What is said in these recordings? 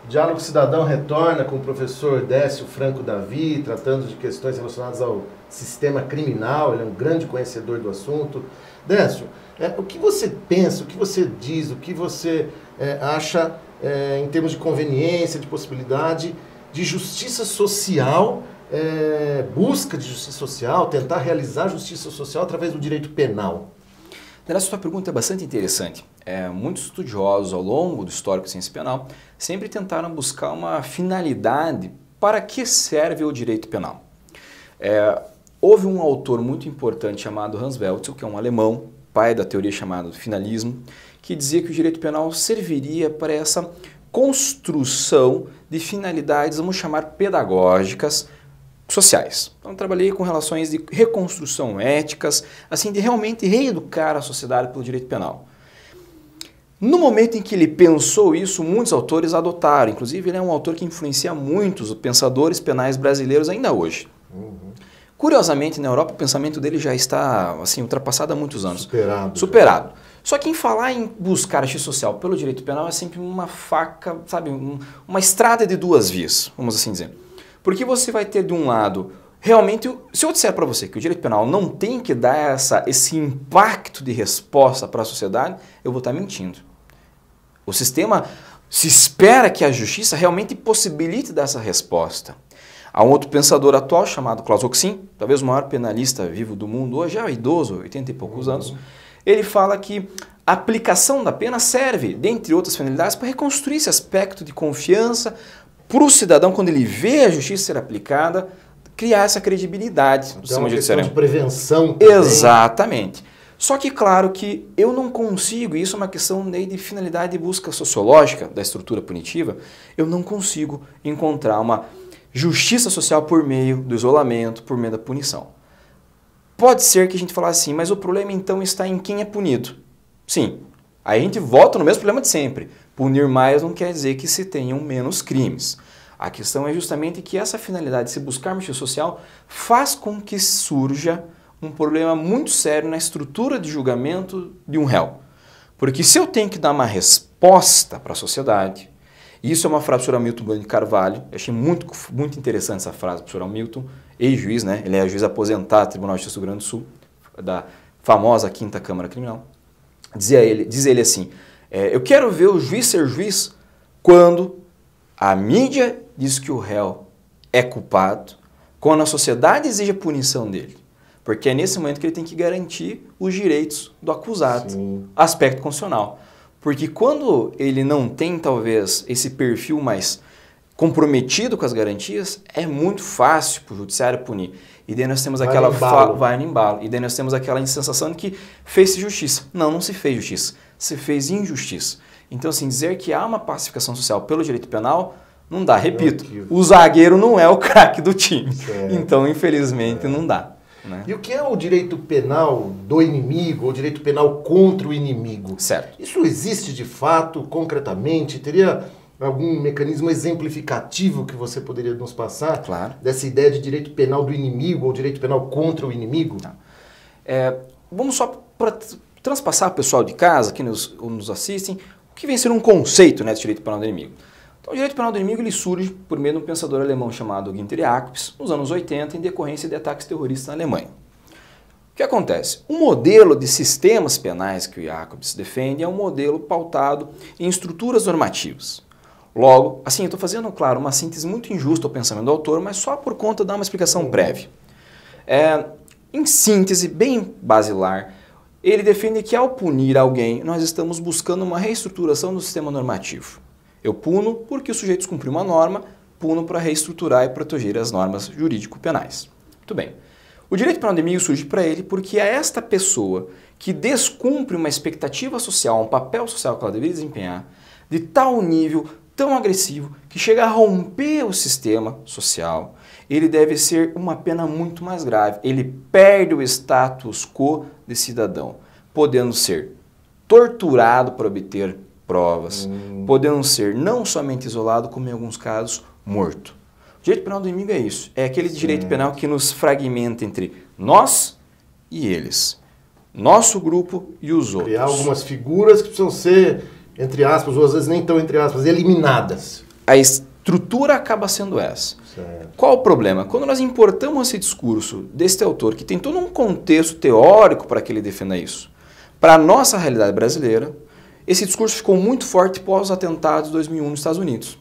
Diálogo Cidadão retorna com o professor Décio Franco Davi, tratando de questões relacionadas ao sistema criminal. Ele é um grande conhecedor do assunto. Décio, o que você pensa, o que você diz, o que você acha em termos de conveniência, de possibilidade de justiça social, busca de justiça social, tentar realizar justiça social através do direito penal? Essa sua pergunta é bastante interessante. Muitos estudiosos ao longo do histórico da ciência penal sempre tentaram buscar uma finalidade para que serve o direito penal. Houve um autor muito importante chamado Hans Welzel, que é um alemão, pai da teoria chamada finalismo, que dizia que o direito penal serviria para essa construção de finalidades, vamos chamar, pedagógicas, sociais. Então, eu trabalhei com relações de reconstrução éticas, assim, de realmente reeducar a sociedade pelo direito penal. No momento em que ele pensou isso, muitos autores adotaram. Inclusive, ele é um autor que influencia muitos pensadores penais brasileiros ainda hoje. Curiosamente, na Europa, o pensamento dele já está assim, ultrapassado há muitos anos. Superado. Só que em falar em buscar a justiça social pelo direito penal é sempre uma faca, sabe, uma estrada de duas vias, vamos assim dizer. Porque você vai ter de um lado, realmente, se eu disser para você que o direito penal não tem que dar esse impacto de resposta para a sociedade, eu vou estar mentindo. O sistema se espera que a justiça realmente possibilite dar essa resposta. Há um outro pensador atual chamado Klaus Roxin, talvez o maior penalista vivo do mundo hoje, já é idoso, 80 e poucos anos, ele fala que a aplicação da pena serve, dentre outras finalidades, para reconstruir esse aspecto de confiança para o cidadão, quando ele vê a justiça ser aplicada, criar essa credibilidade do sistema judiciário. De prevenção também. Exatamente. Só que, claro, que eu não consigo, e isso é uma questão de finalidade de busca sociológica da estrutura punitiva, eu não consigo encontrar uma justiça social por meio do isolamento, por meio da punição. Pode ser que a gente fale assim, mas o problema então está em quem é punido. Sim, aí a gente volta no mesmo problema de sempre. Punir mais não quer dizer que se tenham menos crimes. A questão é justamente que essa finalidade de se buscar justiça social faz com que surja um problema muito sério na estrutura de julgamento de um réu. Porque se eu tenho que dar uma resposta para a sociedade, e isso é uma frase do professor Hamilton Bueno de Carvalho, eu achei muito interessante essa frase do professor Hamilton, ex-juiz, né? Ele é juiz aposentado do Tribunal de Justiça do Rio Grande do Sul, da famosa 5ª Câmara Criminal. Diz ele assim, eu quero ver o juiz ser juiz quando a mídia diz que o réu é culpado, quando a sociedade exige a punição dele. Porque é nesse momento que ele tem que garantir os direitos do acusado, aspecto constitucional. Porque quando ele não tem, talvez, esse perfil mais comprometido com as garantias, é muito fácil para o judiciário punir. E daí nós temos aquela... Vai no embalo. E daí nós temos aquela sensação de que fez-se justiça. Não, não se fez justiça. Se fez injustiça. Então, assim, dizer que há uma pacificação social pelo direito penal, não dá. Repito, o zagueiro não é o craque do time. Então, infelizmente, não dá. Né? E o que é o direito penal do inimigo, ou direito penal contra o inimigo? Certo. Isso existe de fato, concretamente? Teria algum mecanismo exemplificativo que você poderia nos passar? Claro. Dessa ideia de direito penal do inimigo ou direito penal contra o inimigo? Vamos só para transpassar o pessoal de casa que nos assistem, o que vem ser um conceito, né, desse direito penal do inimigo. Então, o direito penal do inimigo ele surge por meio de um pensador alemão chamado Günter Jacobs, nos anos 80, em decorrência de ataques terroristas na Alemanha. O que acontece? O modelo de sistemas penais que o Jacobs defende é um modelo pautado em estruturas normativas. Logo, assim, eu estou fazendo, claro, uma síntese muito injusta ao pensamento do autor, mas só por conta de dar uma explicação prévia. Em síntese, bem basilar, ele defende que ao punir alguém, nós estamos buscando uma reestruturação do sistema normativo. Eu puno porque os sujeitos cumpriram uma norma, puno para reestruturar e proteger as normas jurídico-penais. Muito bem. O direito penal do inimigo surge para ele porque é esta pessoa que descumpre uma expectativa social, um papel social que ela deveria desempenhar, de tal nível, tão agressivo, que chega a romper o sistema social, ele deve ser uma pena muito mais grave. Ele perde o status quo de cidadão, podendo ser torturado para obter provas, podendo ser não somente isolado, como em alguns casos, morto. O direito penal do inimigo é isso, é aquele direito penal que nos fragmenta entre nós e eles, nosso grupo e os outros. Criar algumas figuras que precisam ser, entre aspas, ou às vezes nem tão entre aspas, eliminadas. a estrutura acaba sendo essa. Certo. Qual o problema? Quando nós importamos esse discurso deste autor, que tem todo um contexto teórico para que ele defenda isso, para a nossa realidade brasileira, esse discurso ficou muito forte pós os atentados de 2001 nos Estados Unidos.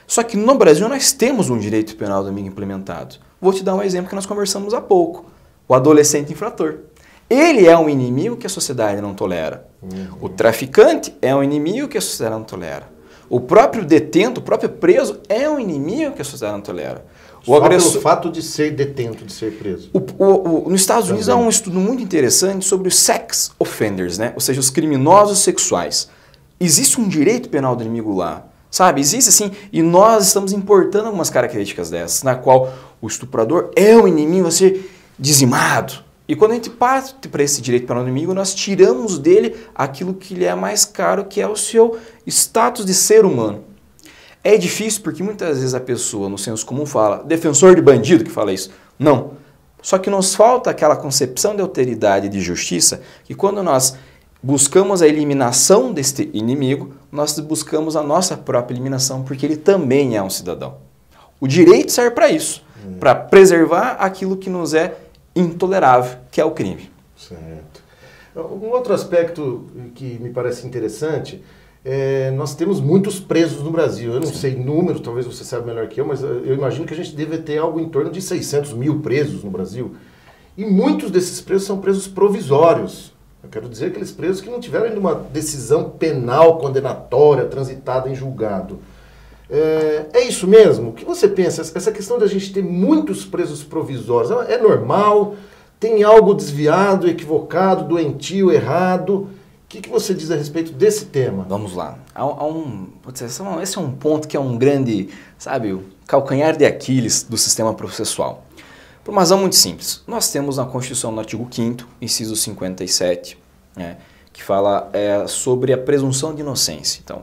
Só que no Brasil nós temos um direito penal do inimigo implementado. Vou te dar um exemplo que nós conversamos há pouco. O adolescente infrator. Ele é um inimigo que a sociedade não tolera. O traficante é um inimigo que a sociedade não tolera. O próprio detento, o próprio preso é um inimigo que a sociedade não tolera. Só pelo fato de ser detento, de ser preso. Nos Estados Unidos há um estudo muito interessante sobre os sex offenders, né? Ou seja, os criminosos sexuais. Existe um direito penal do inimigo lá. Sabe, existe assim, e nós estamos importando algumas características dessas, na qual o estuprador é o inimigo a ser dizimado. E quando a gente parte para esse direito penal do inimigo, nós tiramos dele aquilo que lhe é mais caro, que é o seu status de ser humano. É difícil porque muitas vezes a pessoa, no senso comum, fala, defensor de bandido que fala isso. Não. Só que nos falta aquela concepção de alteridade e de justiça, que quando nós buscamos a eliminação deste inimigo, nós buscamos a nossa própria eliminação, porque ele também é um cidadão. O direito serve para isso, para preservar aquilo que nos é intolerável, que é o crime. Certo. Um outro aspecto que me parece interessante nós temos muitos presos no Brasil. Eu não sei números, talvez você saiba melhor que eu, mas eu imagino que a gente deve ter algo em torno de 600 mil presos no Brasil. E muitos desses presos são presos provisórios. Eu quero dizer aqueles presos que não tiveram ainda uma decisão penal condenatória transitada em julgado. É isso mesmo? O que você pensa? Essa questão da gente ter muitos presos provisórios, é normal? Tem algo desviado, equivocado, doentio, errado? O que você diz a respeito desse tema? Vamos lá. Esse é um ponto que é um grande, sabe, o calcanhar de Aquiles do sistema processual. Por uma razão muito simples. Nós temos na Constituição, no artigo 5º, inciso 57, que fala sobre a presunção de inocência. Então,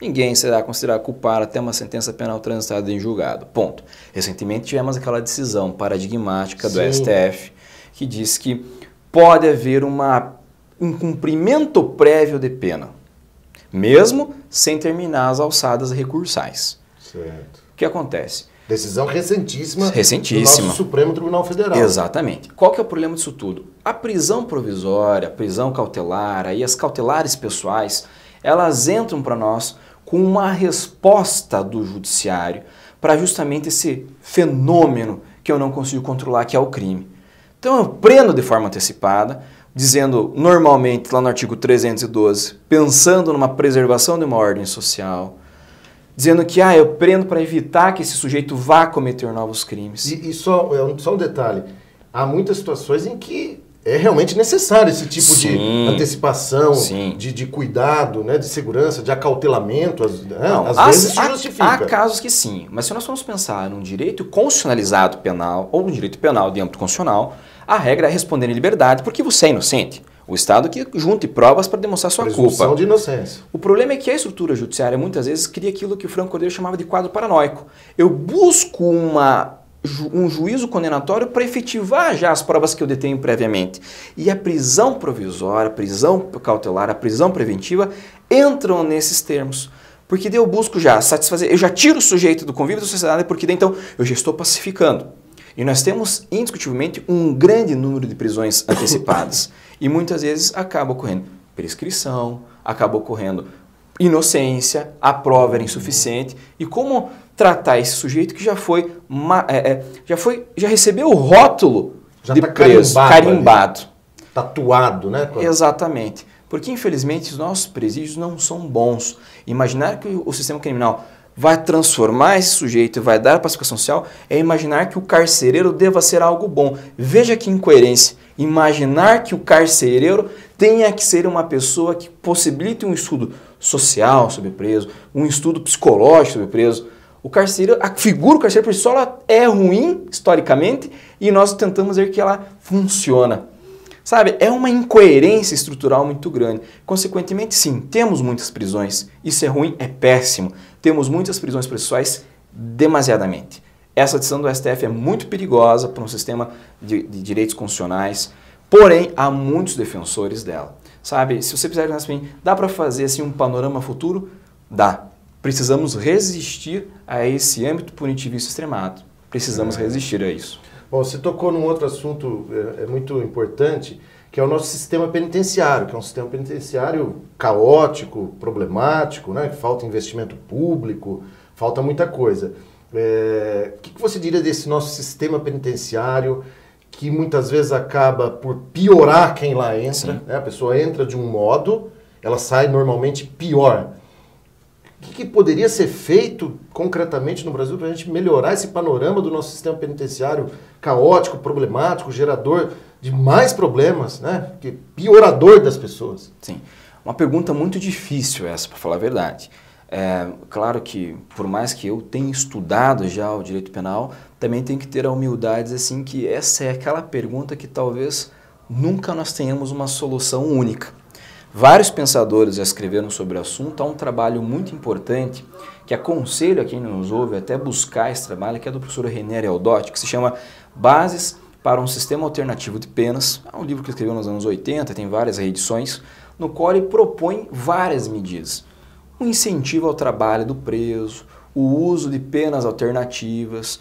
ninguém será considerado culpado até uma sentença penal transitada em julgado. Ponto. Recentemente tivemos aquela decisão paradigmática do STF que diz que pode haver um cumprimento prévio de pena, mesmo sem terminar as alçadas recursais. Certo. O que acontece? Decisão recentíssima do nosso Supremo Tribunal Federal. Exatamente. Qual que é o problema disso tudo? A prisão provisória, a prisão cautelar, aí as cautelares pessoais, elas entram para nós com uma resposta do judiciário para justamente esse fenômeno que eu não consigo controlar, que é o crime. Então eu prendo de forma antecipada, dizendo normalmente lá no artigo 312, pensando numa preservação de uma ordem social, dizendo que eu prendo para evitar que esse sujeito vá cometer novos crimes. E só um detalhe, há muitas situações em que é realmente necessário esse tipo de antecipação, de cuidado, né, de segurança, de acautelamento, às vezes se justifica. Há casos que sim, mas se nós formos pensar num direito constitucionalizado penal ou num direito penal de âmbito constitucional, a regra é responder em liberdade porque você é inocente. O Estado que junte provas para demonstrar sua culpa. Presunção de inocência. O problema é que a estrutura judiciária muitas vezes cria aquilo que o Franco Cordeiro chamava de quadro paranoico. Eu busco um juízo condenatório para efetivar já as provas que eu detenho previamente. E a prisão provisória, a prisão cautelar, a prisão preventiva entram nesses termos. Porque daí eu busco já satisfazer, eu já tiro o sujeito do convívio da sociedade, porque daí então eu já estou pacificando. E nós temos, indiscutivelmente, um grande número de prisões antecipadas. E muitas vezes acaba ocorrendo prescrição, acaba ocorrendo inocência, a prova era insuficiente. E como tratar esse sujeito que já recebeu o rótulo de preso, carimbado. Tatuado, né? Exatamente. Porque, infelizmente, os nossos presídios não são bons. Imaginar que o sistema criminal vai transformar esse sujeito e vai dar pacificação social é imaginar que o carcereiro deva ser algo bom. Veja que incoerência. Imaginar que o carcereiro tenha que ser uma pessoa que possibilite um estudo social sobre o preso, um estudo psicológico sobre o preso. A figura do carcereiro por si só ela é ruim, historicamente, e nós tentamos ver que ela funciona. Sabe, é uma incoerência estrutural muito grande. Consequentemente, sim, temos muitas prisões. Isso é ruim, é péssimo. Temos muitas prisões processuais demasiadamente. Essa decisão do STF é muito perigosa para um sistema de direitos constitucionais, porém, há muitos defensores dela. Sabe, se você precisar de assim, dá para fazer assim, um panorama futuro? Dá. precisamos resistir a esse âmbito punitivista extremado. Precisamos resistir a isso. Bom, você tocou num outro assunto muito importante, que é o nosso sistema penitenciário, que é um sistema penitenciário caótico, problemático, né? Falta investimento público, falta muita coisa. O que você diria desse nosso sistema penitenciário, que muitas vezes acaba por piorar quem lá entra, né? A pessoa entra de um modo, ela sai normalmente pior. O que poderia ser feito concretamente no Brasil para a gente melhorar esse panorama do nosso sistema penitenciário caótico, problemático, gerador de mais problemas, né? Que piorador das pessoas? Sim, uma pergunta muito difícil essa, para falar a verdade. Claro que, por mais que eu tenha estudado já o direito penal, também tem que ter a humildade assim, que essa é aquela pergunta que talvez nunca nós tenhamos uma solução única. Vários pensadores já escreveram sobre o assunto. Há um trabalho muito importante que aconselho a quem nos ouve até buscar esse trabalho, que é do professor René Eldotti, que se chama Bases para um Sistema Alternativo de Penas. É um livro que ele escreveu nos anos 80, tem várias reedições, no qual ele propõe várias medidas. O incentivo ao trabalho do preso, o uso de penas alternativas.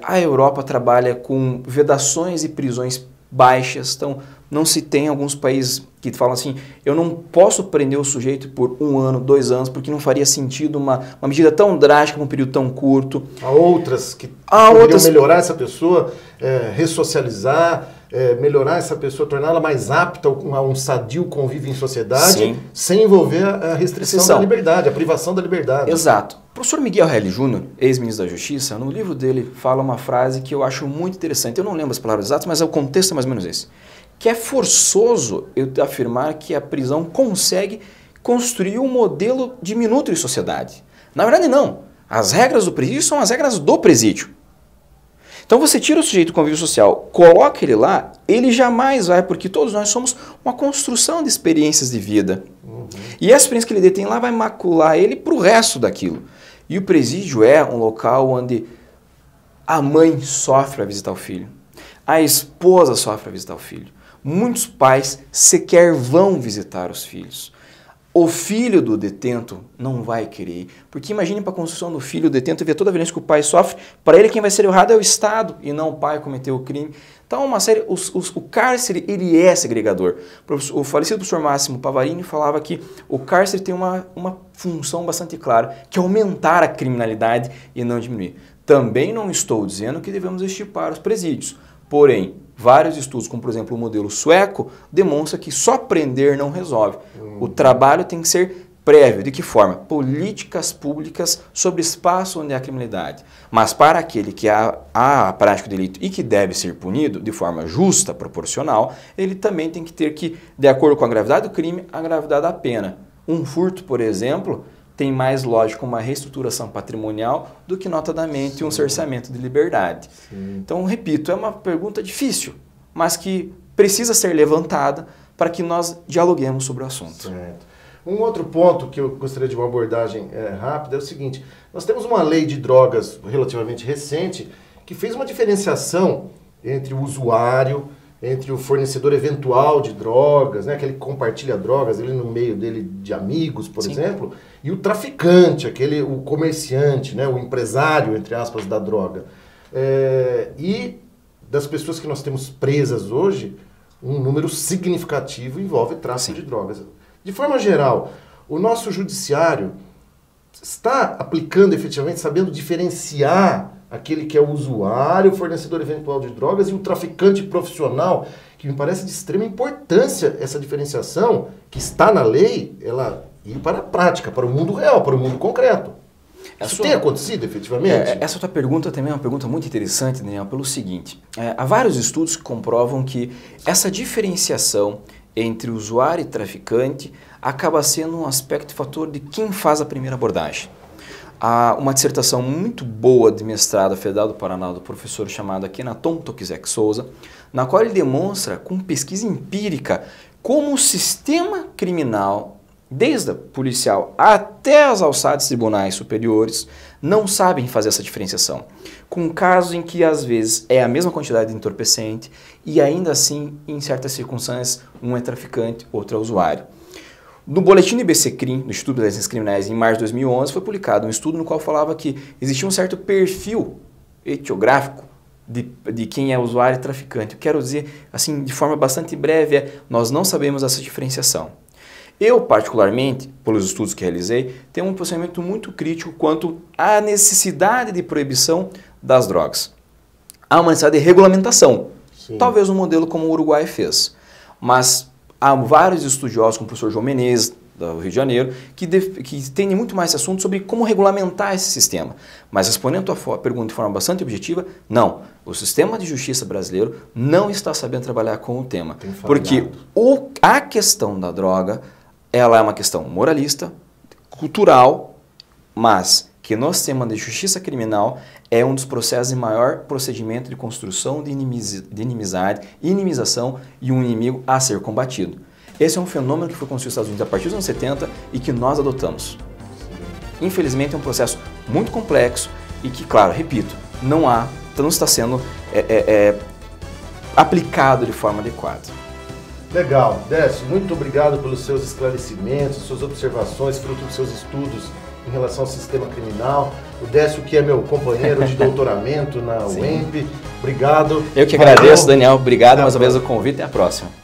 A Europa trabalha com vedações e prisões baixas, então não se tem alguns países que falam assim, eu não posso prender o sujeito por 1 ano, 2 anos, porque não faria sentido uma medida tão drástica num período tão curto. Há outras que poderiam melhorar essa pessoa, ressocializar, melhorar essa pessoa, torná-la mais apta a um sadio convívio em sociedade, sim, sem envolver a restrição da liberdade, a privação da liberdade. Exato. O professor Miguel Reale Júnior, ex-ministro da Justiça, no livro dele fala uma frase que eu acho muito interessante. Eu não lembro as palavras exatas, mas o contexto é mais ou menos esse. Que é forçoso eu afirmar que a prisão consegue construir um modelo diminuto de sociedade. Na verdade, não. As regras do presídio são as regras do presídio. Então você tira o sujeito do convívio social, coloca ele lá, ele jamais vai, porque todos nós somos uma construção de experiências de vida. E essa experiência que ele detém lá vai macular ele para o resto daquilo. E o presídio é um local onde a mãe sofre para visitar o filho, a esposa sofre para visitar o filho. Muitos pais sequer vão visitar os filhos. O filho do detento não vai querer ir, porque imagine para a construção do filho do detento ver toda a violência que o pai sofre, para ele quem vai ser errado é o Estado e não o pai que cometeu o crime. Então uma série, o cárcere ele é segregador. O falecido professor Máximo Pavarini falava que o cárcere tem uma função bastante clara, que é aumentar a criminalidade e não diminuir. Também não estou dizendo que devemos extirpar os presídios, porém, vários estudos, como por exemplo o modelo sueco, demonstra que só prender não resolve. O trabalho tem que ser prévio. De que forma? Políticas públicas sobre espaço onde há criminalidade. Mas para aquele que há a prática do delito e que deve ser punido de forma justa, proporcional, ele também tem que ter que, de acordo com a gravidade do crime, a gravidade da pena. Um furto, por exemplo, tem mais lógico uma reestruturação patrimonial do que notadamente um cerceamento de liberdade. Sim. Então, repito, é uma pergunta difícil, mas que precisa ser levantada para que nós dialoguemos sobre o assunto. Certo. Um outro ponto que eu gostaria de uma abordagem rápida é o seguinte, nós temos uma lei de drogas relativamente recente que fez uma diferenciação entre o usuário, entre o fornecedor eventual de drogas, né, aquele que compartilha drogas, ele no meio dele de amigos, por exemplo, e o traficante, o comerciante, né, o empresário, entre aspas, da droga. E das pessoas que nós temos presas hoje, um número significativo envolve tráfico de drogas. De forma geral, o nosso judiciário está aplicando efetivamente, sabendo diferenciar aquele que é o usuário, o fornecedor eventual de drogas e o traficante profissional, que me parece de extrema importância essa diferenciação que está na lei, ela ir para a prática, para o mundo real, para o mundo concreto. Isso tem acontecido efetivamente? Essa tua pergunta também é uma pergunta muito interessante, Daniel, pelo seguinte, há vários estudos que comprovam que essa diferenciação entre usuário e traficante acaba sendo um aspecto fator de quem faz a primeira abordagem. Há uma dissertação muito boa de mestrado Federal do Paraná do professor chamado Kenaton Tokizek Souza, na qual ele demonstra com pesquisa empírica como o sistema criminal, desde a policial até as alçadas tribunais superiores, não sabem fazer essa diferenciação. Com casos em que às vezes é a mesma quantidade de entorpecente e ainda assim, em certas circunstâncias, um é traficante, outro é usuário. No boletim do IBCCRIM, do Instituto de Ciências Criminais, em março de 2011, foi publicado um estudo no qual falava que existia um certo perfil etiográfico de quem é usuário e traficante. Eu quero dizer, assim, de forma bastante breve, nós não sabemos essa diferenciação. Eu, particularmente, pelos estudos que realizei, tenho um posicionamento muito crítico quanto à necessidade de proibição das drogas. Há uma necessidade de regulamentação. Sim. Talvez um modelo como o Uruguai fez. Mas há vários estudiosos, como o professor João Menezes, do Rio de Janeiro, que entendem muito mais esse assunto sobre como regulamentar esse sistema. Mas respondendo a tua pergunta de forma bastante objetiva, não. O sistema de justiça brasileiro não está sabendo trabalhar com o tema. Porque a questão da droga, ela é uma questão moralista, cultural, mas que no sistema de justiça criminal é um dos processos de maior procedimento de construção de inimizade, inimização e um inimigo a ser combatido. Esse é um fenômeno que foi construído nos Estados Unidos a partir dos anos 70 e que nós adotamos. Infelizmente é um processo muito complexo e que, claro, repito, não está sendo aplicado de forma adequada. Legal. Décio, muito obrigado pelos seus esclarecimentos, suas observações, fruto dos seus estudos em relação ao sistema criminal. O Décio, que é meu companheiro de doutoramento na UEMP. Obrigado. Eu que agradeço, Daniel. Obrigado mais uma vez pelo convite e até a próxima.